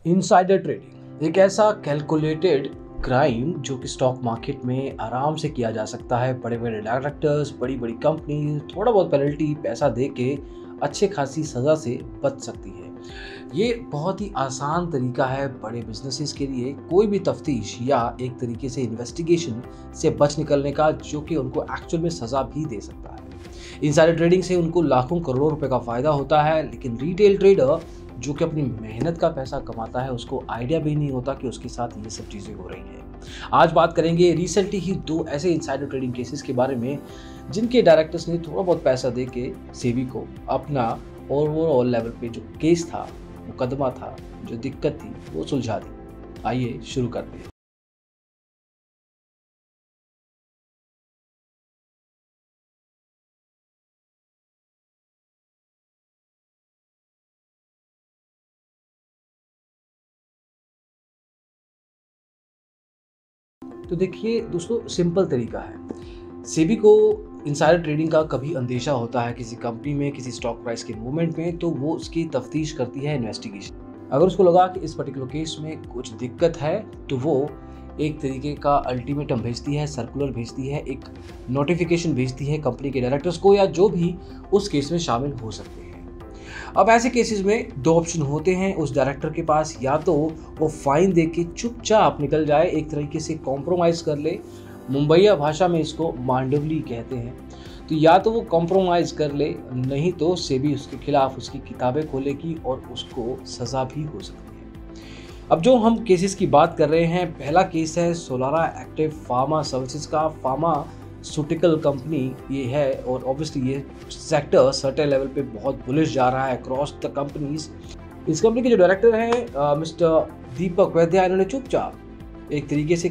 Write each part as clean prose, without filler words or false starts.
Insider trading एक ऐसा calculated crime जो कि स्टॉक मार्केट में आराम से किया जा सकता है। बड़े बड़े डायरेक्टर्स, बड़ी बड़ी कंपनी थोड़ा बहुत पेनल्टी पैसा दे के अच्छे खासी सज़ा से बच सकती है। ये बहुत ही आसान तरीका है बड़े बिजनेसेस के लिए कोई भी तफ्तीश या एक तरीके से इन्वेस्टिगेशन से बच निकलने का, जो कि उनको एक्चुअल में सज़ा भी दे सकता है। इनसाइडर ट्रेडिंग से उनको लाखों करोड़ों रुपए का फ़ायदा होता है, लेकिन रिटेल ट्रेडर जो कि अपनी मेहनत का पैसा कमाता है उसको आइडिया भी नहीं होता कि उसके साथ ये सब चीज़ें हो रही हैं। आज बात करेंगे रिसेंटली ही दो ऐसे इनसाइडर ट्रेडिंग केसेस के बारे में जिनके डायरेक्टर्स ने थोड़ा बहुत पैसा दे के सेबी को अपना ओवरऑल लेवल पे जो केस था, मुकदमा था, जो दिक्कत थी वो सुलझा दी। आइए शुरू करते हैं। तो देखिए दोस्तों, सिंपल तरीका है। सेबी को इनसाइडर ट्रेडिंग का कभी अंदेशा होता है किसी कंपनी में, किसी स्टॉक प्राइस के मूवमेंट में, तो वो उसकी तफ्तीश करती है, इन्वेस्टिगेशन। अगर उसको लगा कि इस पर्टिकुलर केस में कुछ दिक्कत है तो वो एक तरीके का अल्टीमेटम भेजती है, सर्कुलर भेजती है, एक नोटिफिकेशन भेजती है कंपनी के डायरेक्टर्स को या जो भी उस केस में शामिल हो सकते हैं। अब ऐसे केसेस में दो ऑप्शन होते हैं उस डायरेक्टर के पास, या तो वो फाइन दे के चुपचाप निकल जाए, एक तरीके से कॉम्प्रोमाइज़ कर ले। मुंबईया भाषा में इसको मांडवली कहते हैं। तो या तो वो कॉम्प्रोमाइज़ कर ले, नहीं तो सेबी उसके खिलाफ उसकी किताबें खोलेगी और उसको सज़ा भी हो सकती है। अब जो हम केसेस की बात कर रहे हैं, पहला केस है सोलारा एक्टिव फार्मा सर्विसेज का। फार्मास्यूटिकल कंपनी ये है और ऑब्वियसली ये सेक्टर सर्टेन लेवल पे बहुत बुलिश जा रहा है अक्रॉस द कंपनीज। इस कंपनी के जो डायरेक्टर हैं मिस्टर दीपक वैद्या, इन्होंने चुपचाप एक तरीके से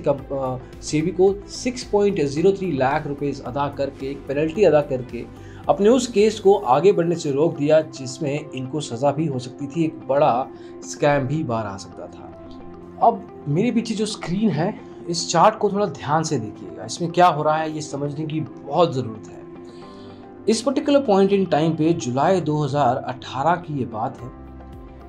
सेबी को 6.03 लाख रुपए अदा करके, एक पेनल्टी अदा करके अपने उस केस को आगे बढ़ने से रोक दिया, जिसमें इनको सज़ा भी हो सकती थी, एक बड़ा स्कैम भी बाहर आ सकता था। अब मेरे पीछे जो स्क्रीन है, इस चार्ट को थोड़ा ध्यान से देखिएगा। इसमें क्या हो रहा है ये समझने की बहुत ज़रूरत है। इस पर्टिकुलर पॉइंट इन टाइम पे जुलाई 2018 की ये बात है।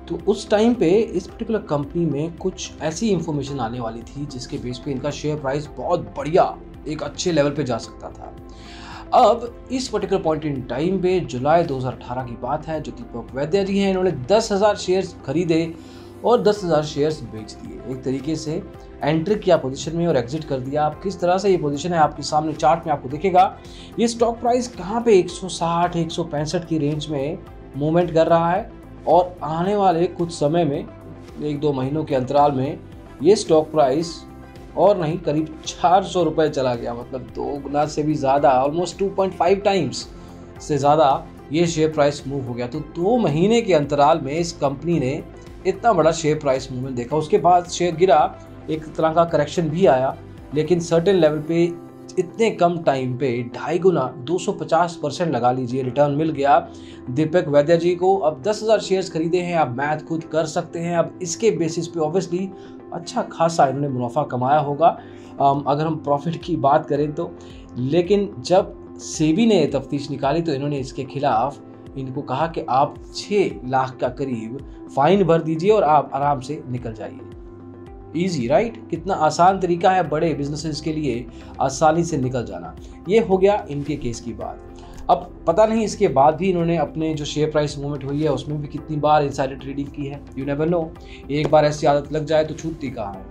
तो उस टाइम पे इस पर्टिकुलर कंपनी में कुछ ऐसी इंफॉर्मेशन आने वाली थी जिसके बेस पे इनका शेयर प्राइस बहुत बढ़िया एक अच्छे लेवल पे जा सकता था। अब इस पर्टिकुलर पॉइंट इन टाइम पे जुलाई 2018 की बात है। जो दीपक वैद्या जी हैं, इन्होंने 10,000 शेयर्स खरीदे और 10,000 शेयर्स बेच दिए। एक तरीके से एंटर किया पोजीशन में और एग्जिट कर दिया। आप किस तरह से ये पोजीशन है आपके सामने चार्ट में आपको दिखेगा। ये स्टॉक प्राइस कहाँ पे 160 165 की रेंज में मूवमेंट कर रहा है और आने वाले कुछ समय में, 1-2 महीनों के अंतराल में, ये स्टॉक प्राइस और नहीं करीब 400 रुपये चला गया। मतलब 2 गुना से भी ज़्यादा, ऑलमोस्ट 2.5 टाइम्स से ज़्यादा ये शेयर प्राइस मूव हो गया। तो 2 महीने के अंतराल में इस कंपनी ने इतना बड़ा शेयर प्राइस मूवमेंट देखा। उसके बाद शेयर गिरा, एक तरह का करेक्शन भी आया, लेकिन सर्टेन लेवल पे इतने कम टाइम पे 2.5 गुना 250% लगा लीजिए रिटर्न मिल गया दीपक वैद्या जी को। अब 10,000 शेयर्स खरीदे हैं, आप मैथ खुद कर सकते हैं। अब इसके बेसिस पे ऑब्वियसली अच्छा खासा इन्होंने मुनाफा कमाया होगा अगर हम प्रॉफिट की बात करें तो। लेकिन जब सेबी ने तफ्तीश निकाली तो इन्होंने इसके खिलाफ इनको कहा कि आप 6 लाख का करीब फाइन भर दीजिए और आप आराम से निकल जाइए। Easy right? कितना आसान तरीका है बड़े बिजनेसेस के लिए आसानी से निकल जाना। ये हो गया इनके केस की बात। अब पता नहीं इसके बाद भी इन्होंने अपने जो शेयर प्राइस मूवमेंट हुई है उसमें भी कितनी बार इनसाइडर ट्रेडिंग की है, यू नेवर नो। एक बार ऐसी आदत लग जाए तो छूटती कहाँ है।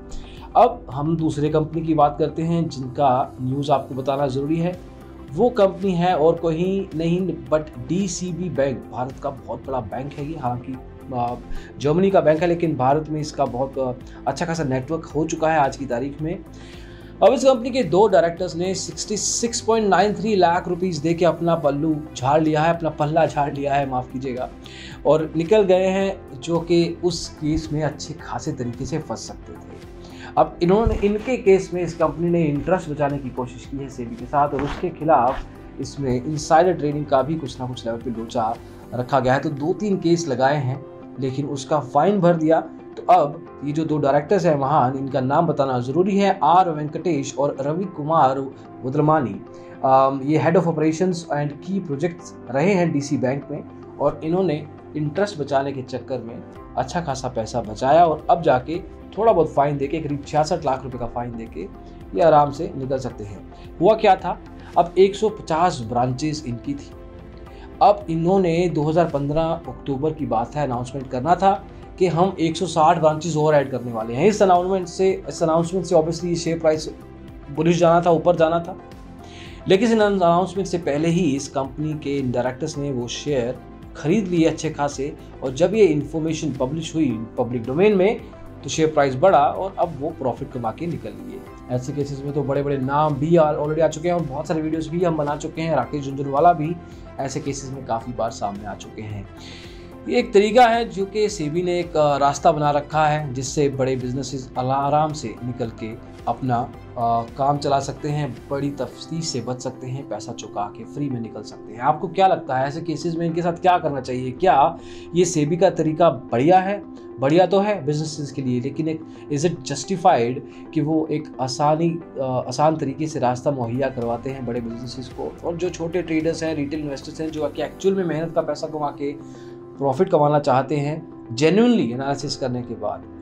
अब हम दूसरे कंपनी की बात करते हैं जिनका न्यूज़ आपको बताना ज़रूरी है। वो कंपनी है और कोई नहीं बट DCB बैंक। भारत का बहुत बड़ा बैंक है ये, हालांकि जर्मनी का बैंक है, लेकिन भारत में इसका बहुत अच्छा खासा नेटवर्क हो चुका है आज की तारीख में। अब इस कंपनी के 2 डायरेक्टर्स ने 66.93 लाख रुपीस दे के अपना पल्ला झाड़ लिया है, माफ़ कीजिएगा, और निकल गए हैं, जो कि उस केस में अच्छे खासे तरीके से फंस सकते थे। अब इनके केस में इस कंपनी ने इंटरेस्ट बचाने की कोशिश की है सेबी के साथ, और उसके खिलाफ इसमें इनसाइडर ट्रेडिंग का भी कुछ ना कुछ लेवल पे लोचा रखा गया है। तो 2-3 केस लगाए हैं, लेकिन उसका फाइन भर दिया। तो अब ये जो 2 डायरेक्टर्स हैं महान, इनका नाम बताना ज़रूरी है, आर वेंकटेश और रवि कुमार वद्रमानी। ये हेड ऑफ ऑपरेशंस एंड की प्रोजेक्ट्स रहे हैं DC बैंक में, और इन्होंने इंटरेस्ट बचाने के चक्कर में अच्छा खासा पैसा बचाया और अब जाके थोड़ा बहुत फाइन देके, करीब 66 लाख रुपए का फाइन देके ये आराम से निकल सकते हैं। हुआ क्या था, अब 150 ब्रांचेस इनकी थी। अब इन्होंने 2015 अक्टूबर की बात है, अनाउंसमेंट करना था कि हम 160 ब्रांचेस और ऐड करने वाले हैं। इस अनाउंसमेंट से ऑब्वियसली शेयर प्राइस बुलिश जाना था, ऊपर जाना था। लेकिन इन अनाउंसमेंट से पहले ही इस कंपनी के डायरेक्टर्स ने वो शेयर खरीद लिए अच्छे खासे, और जब ये इन्फॉर्मेशन पब्लिश हुई पब्लिक डोमेन में तो शेयर प्राइस बढ़ा और अब वो प्रॉफिट कमा के निकल लिए। ऐसे केसेस में तो बड़े बड़े नाम भी ऑलरेडी आ चुके हैं और बहुत सारे वीडियोस भी हम बना चुके हैं। राकेश झुंझुनवाला भी ऐसे केसेस में काफ़ी बार सामने आ चुके हैं। ये एक तरीका है जो कि सेबी ने एक रास्ता बना रखा है, जिससे बड़े बिजनेसेस आराम से निकल के अपना काम चला सकते हैं, बड़ी तफ्तीश से बच सकते हैं, पैसा चुका के फ्री में निकल सकते हैं। आपको क्या लगता है ऐसे केसेस में इनके साथ क्या करना चाहिए? क्या ये सेबी का तरीका बढ़िया है? बढ़िया तो है बिजनेसेस के लिए, लेकिन एक इज़ इट जस्टिफाइड कि वो एक आसान तरीके से रास्ता मुहैया करवाते हैं बड़े बिजनेसेस को, और जो छोटे ट्रेडर्स हैं, रिटेल इन्वेस्टर्स हैं, जो कि एक्चुअल में मेहनत का पैसा कमा के प्रॉफिट कमाना चाहते हैं जेन्युइनली एनालिसिस करने के बाद,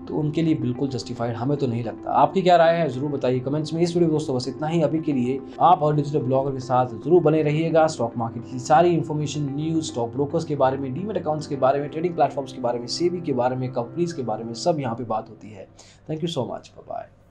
तो उनके लिए बिल्कुल जस्टिफाइड हमें तो नहीं लगता। आपकी क्या राय है ज़रूर बताइए कमेंट्स में। इस वीडियो दोस्तों बस इतना ही अभी के लिए। आप और डिजिटल ब्लॉगर के साथ ज़रूर बने रहिएगा। स्टॉक मार्केट की सारी इन्फॉर्मेशन, न्यूज़, स्टॉक ब्रोकर्स के बारे में, डीमैट अकाउंट्स के बारे में, ट्रेडिंग प्लेटफॉर्म्स के बारे में, सेबी के बारे में, कंपनीज के बारे में, सब यहाँ पे बात होती है। Thank you so much, bye bye.